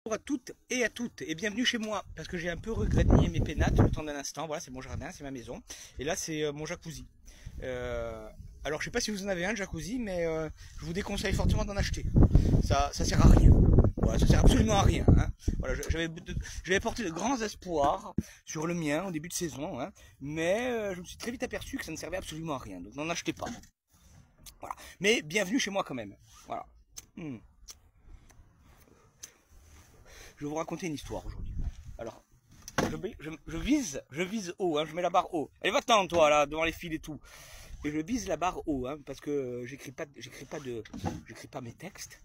Bonjour à toutes et bienvenue chez moi parce que j'ai un peu regretté mes pénates le temps d'un instant. Voilà, c'est mon jardin, c'est ma maison et là c'est mon jacuzzi. Alors je sais pas si vous en avez un jacuzzi, mais je vous déconseille fortement d'en acheter. Ça sert à rien. Voilà, ça sert absolument à rien. Hein. Voilà, j'avais porté de grands espoirs sur le mien au début de saison, hein, mais je me suis très vite aperçu que ça ne servait absolument à rien. Donc n'en achetez pas. Voilà. Mais bienvenue chez moi quand même. Voilà. Hmm. Je vais vous raconter une histoire aujourd'hui. Alors, je vise haut, hein, je mets la barre haut. Allez, va-t'en, toi, là, devant les fils et tout. Et je vise la barre haut, hein, parce que j'écris pas mes textes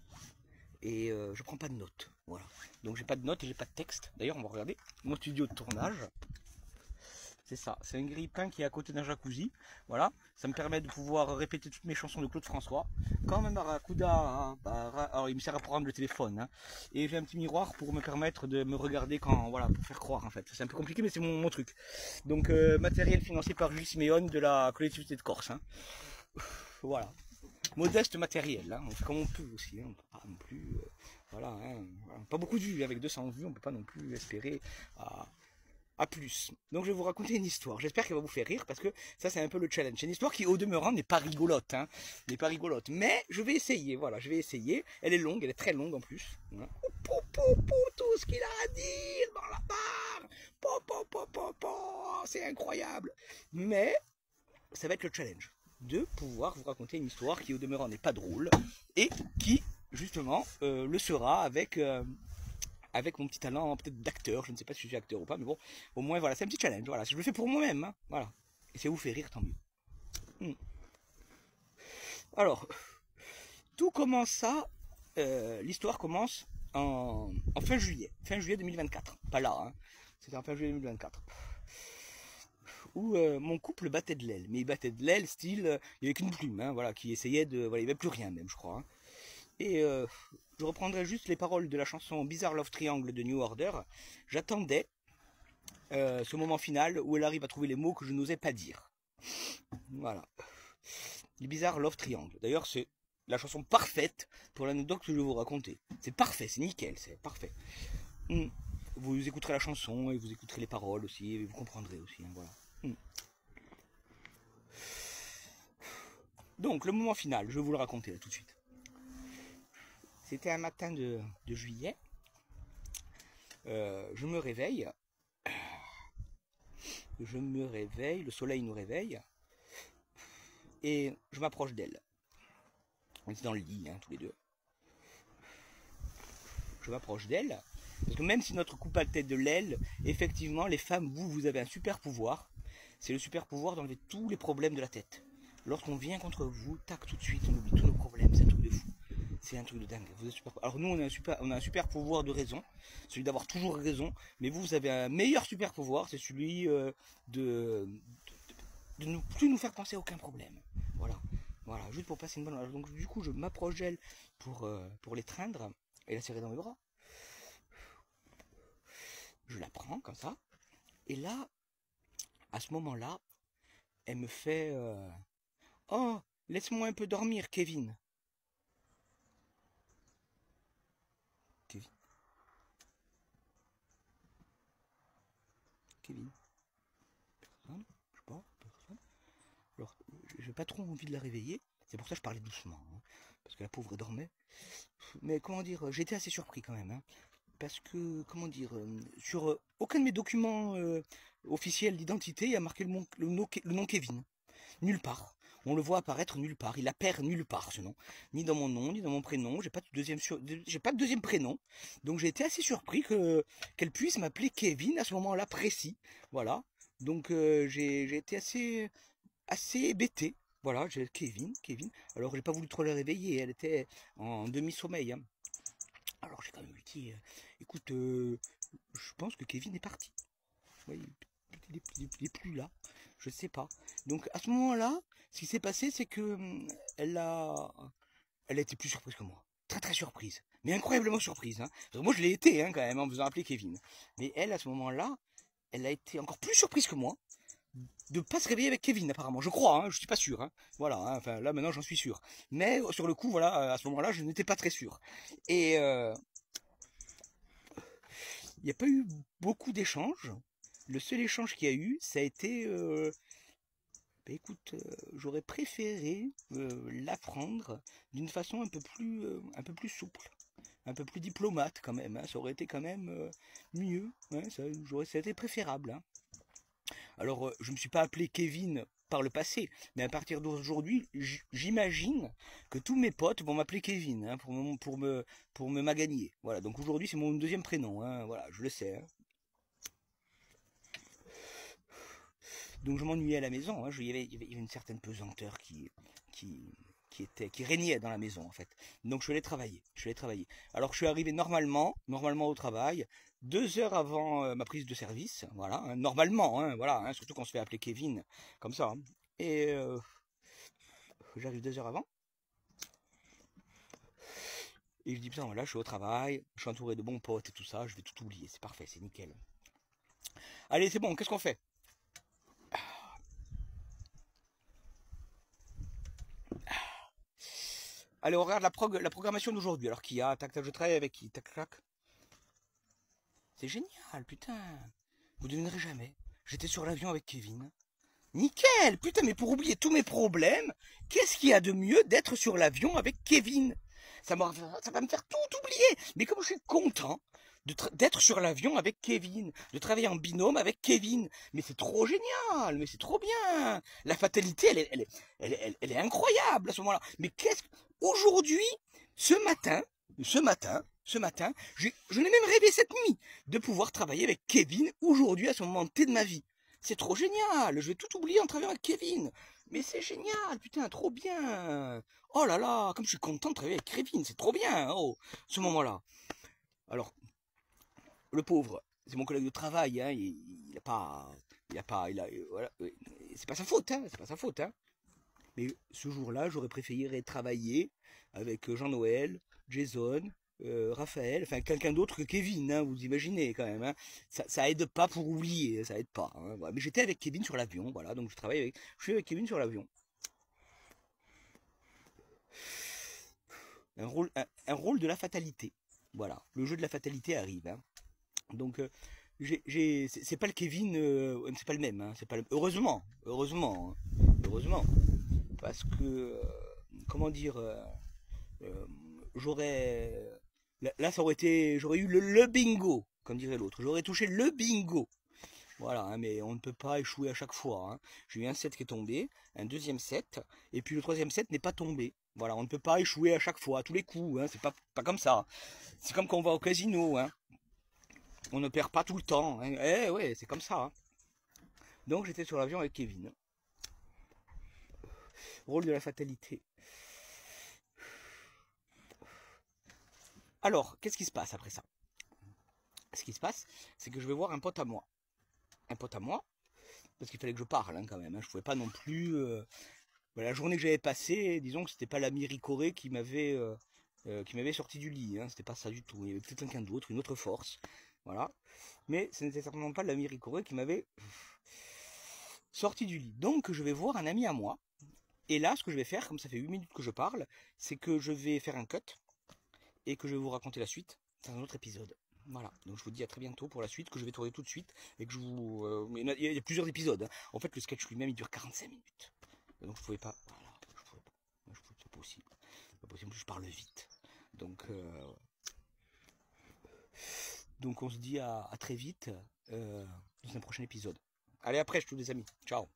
et je prends pas de notes. Voilà. Donc j'ai pas de notes et j'ai pas de texte. D'ailleurs, on va regarder mon studio de tournage. C'est ça, c'est un grille-pain qui est à côté d'un jacuzzi. Voilà, ça me permet de pouvoir répéter toutes mes chansons de Claude François. Quand même Barracuda, alors il me sert à programme de téléphone. Hein. Et j'ai un petit miroir pour me permettre de me regarder quand, voilà, pour faire croire en fait. C'est un peu compliqué, mais c'est mon truc. Donc matériel financé par Jules Siméon de la collectivité de Corse. Hein. Voilà, modeste matériel. Hein. On fait comme on peut aussi. Hein. On peut pas non plus, voilà, hein. Pas beaucoup de vues. Avec 200 vues, on peut pas non plus espérer à plus. Donc je vais vous raconter une histoire. J'espère qu'elle va vous faire rire parce que ça c'est un peu le challenge. C'est une histoire qui au demeurant n'est pas rigolote, hein. N'est pas rigolote. Mais je vais essayer. Voilà, je vais essayer. Elle est longue, elle est très longue en plus. Voilà. Tout ce qu'il a à dire dans la barre. C'est incroyable. Mais ça va être le challenge de pouvoir vous raconter une histoire qui au demeurant n'est pas drôle et qui justement le sera avec mon petit talent peut-être d'acteur, je ne sais pas si je suis acteur ou pas, mais bon, au moins voilà, c'est un petit challenge, voilà, je le fais pour moi-même, hein, voilà. Et si ça vous fait rire, tant mieux. Alors, tout commence ça, l'histoire commence en fin juillet 2024, pas là, hein, c'était en fin juillet 2024, où mon couple battait de l'aile, mais il battait de l'aile style, il n'y avait qu'une plume, hein, voilà, qui essayait de, voilà, il n'y avait plus rien même, je crois, hein. Et je reprendrai juste les paroles de la chanson Bizarre Love Triangle de New Order. J'attendais ce moment final où elle arrive à trouver les mots que je n'osais pas dire. Voilà. Les Bizarre Love Triangle. D'ailleurs, c'est la chanson parfaite pour l'anecdote que je vais vous raconter. C'est parfait, c'est nickel, c'est parfait. Vous écouterez la chanson et vous écouterez les paroles aussi, et vous comprendrez aussi. Hein, voilà. Donc, le moment final, je vais vous le raconter là, tout de suite. C'était un matin de juillet. Je me réveille, le soleil nous réveille, et je m'approche d'elle. On était dans le lit, hein, tous les deux. Je m'approche d'elle, parce que même si notre couple a tête de l'aile, effectivement, les femmes, vous avez un super pouvoir. C'est le super pouvoir d'enlever tous les problèmes de la tête. Lorsqu'on vient contre vous, tac, tout de suite, on oublie tous nos problèmes, c'est un truc de fou. C'est un truc de dingue. Vous êtes super... Alors nous, on a un super pouvoir de raison, celui d'avoir toujours raison. Mais vous avez un meilleur super pouvoir, c'est celui de ne plus nous faire penser à aucun problème. Voilà, voilà, juste pour passer une bonne. Alors, donc du coup, je m'approche d'elle pour l'étreindre et la serrer dans mes bras. Je la prends comme ça, et là, à ce moment-là, elle me fait oh, laisse-moi un peu dormir, Kevin. Kevin. Kevin. Personne. Je sais pas, personne. Alors, j'ai pas trop envie de la réveiller. C'est pour ça que je parlais doucement. Hein, parce que la pauvre dormait. Mais comment dire, j'étais assez surpris quand même. Hein, parce que, comment dire, sur aucun de mes documents officiels d'identité, il y a marqué le nom Kevin. Nulle part. On le voit apparaître nulle part. Il apparaît nulle part ce nom. Ni dans mon nom, ni dans mon prénom. J'ai pas de deuxième prénom. Donc j'ai été assez surpris qu'elle puisse m'appeler Kevin à ce moment-là précis. Voilà. Donc j'ai été assez hébété. Voilà, j'ai Kevin. Alors j'ai pas voulu trop la réveiller. Elle était en demi-sommeil. Hein. Alors j'ai quand même dit, écoute, je pense que Kevin est parti. Ouais, il est plus là. Je sais pas. Donc à ce moment-là, ce qui s'est passé, c'est que elle a été plus surprise que moi. Très très surprise. Mais incroyablement surprise. Hein. Parce que moi je l'ai été hein, quand même en me faisant appeler Kevin. Mais elle, à ce moment-là, elle a été encore plus surprise que moi de pas se réveiller avec Kevin apparemment. Je crois, hein, je suis pas sûr. Hein. Voilà, hein, enfin là maintenant j'en suis sûr. Mais sur le coup, voilà, à ce moment-là, je n'étais pas très sûr. Et il n'y a pas eu beaucoup d'échanges. Le seul échange qu'il y a eu, ça a été, bah écoute, j'aurais préféré l'apprendre d'une façon un peu plus souple, un peu plus diplomate quand même, hein. Ça aurait été quand même mieux, hein, ça a été préférable, hein. Alors, je ne me suis pas appelé Kevin par le passé, mais à partir d'aujourd'hui, j'imagine que tous mes potes vont m'appeler Kevin, hein, pour me maganer. Voilà, donc aujourd'hui c'est mon deuxième prénom, hein, voilà, je le sais, hein. Donc je m'ennuyais à la maison, hein, il y avait une certaine pesanteur qui, qui régnait dans la maison en fait. Donc je suis allé travailler, Alors je suis arrivé normalement au travail, 2 heures avant ma prise de service, voilà, hein, normalement, hein, voilà, hein, surtout quand on se fait appeler Kevin, comme ça, hein. Et j'arrive 2 heures avant, et je dis putain, là je suis au travail, je suis entouré de bons potes et tout ça, je vais tout oublier, c'est parfait, c'est nickel. Allez, c'est bon, qu'est-ce qu'on fait? Allez, on regarde la programmation d'aujourd'hui. Alors qui a, tac tac, je travaille avec qui, tac tac. C'est génial, putain. Vous ne devinerez jamais. J'étais sur l'avion avec Kevin. Nickel, putain, mais pour oublier tous mes problèmes, qu'est-ce qu'il y a de mieux d'être sur l'avion avec Kevin? Ça va me faire tout oublier. Mais comme je suis content d'être sur l'avion avec Kevin, de travailler en binôme avec Kevin. Mais c'est trop génial, mais c'est trop bien. La fatalité, elle est incroyable à ce moment-là. Mais aujourd'hui, ce matin, je n'ai même rêvé cette nuit de pouvoir travailler avec Kevin aujourd'hui à ce moment T de ma vie. C'est trop génial, je vais tout oublier en travaillant avec Kevin. Mais c'est génial, putain, trop bien. Oh là là, comme je suis content de travailler avec Kevin, c'est trop bien, oh, ce moment-là. Alors, le pauvre, c'est mon collègue de travail, hein, voilà, c'est pas sa faute, hein, c'est pas sa faute, hein. Mais ce jour-là, j'aurais préféré travailler avec Jean-Noël, Jason, Raphaël, enfin quelqu'un d'autre que Kevin, hein, vous imaginez quand même, hein. Ça aide pas pour oublier, ça aide pas, hein, voilà. Mais j'étais avec Kevin sur l'avion, voilà, donc je suis avec Kevin sur l'avion. Un rôle de la fatalité. Voilà, le jeu de la fatalité arrive, hein. Donc, c'est pas le Kevin, c'est pas le même, hein, heureusement, heureusement, parce que, comment dire, euh, j'aurais, là, j'aurais eu le bingo, comme dirait l'autre, j'aurais touché le bingo. Voilà, hein, mais on ne peut pas échouer à chaque fois, hein. J'ai eu un set qui est tombé, un deuxième set, et puis le troisième set n'est pas tombé. Voilà, on ne peut pas échouer à chaque fois, à tous les coups, hein, c'est pas comme ça. C'est comme quand on va au casino, hein. On ne perd pas tout le temps, hein. Eh ouais, c'est comme ça, hein. Donc j'étais sur l'avion avec Kevin. Rôle de la fatalité. Alors, qu'est-ce qui se passe après ça? Ce qui se passe, c'est que je vais voir un pote à moi. Un pote à moi, parce qu'il fallait que je parle, hein, quand même, hein. Je pouvais pas non plus... la journée que j'avais passée, disons que c'était pas l'ami Ricoré qui m'avait sorti du lit, hein. C'était pas ça du tout. Il y avait peut-être quelqu'un d'autre, une autre force. Voilà. Mais ce n'était certainement pas l'ami Ricoré qui m'avait sorti du lit. Donc je vais voir un ami à moi. Et là, ce que je vais faire, comme ça fait 8 minutes que je parle, c'est que je vais faire un cut et que je vais vous raconter la suite dans un autre épisode. Voilà, donc je vous dis à très bientôt pour la suite, que je vais tourner tout de suite, et que je vous... il y a plusieurs épisodes, hein. En fait, le sketch lui-même, il dure 45 minutes. Donc je pouvais pas... Voilà, je pouvais pas. C'est pas possible. C'est pas possible, je parle vite. Donc, donc on se dit à très vite dans un prochain épisode. Allez, après, je tous les amis. Ciao.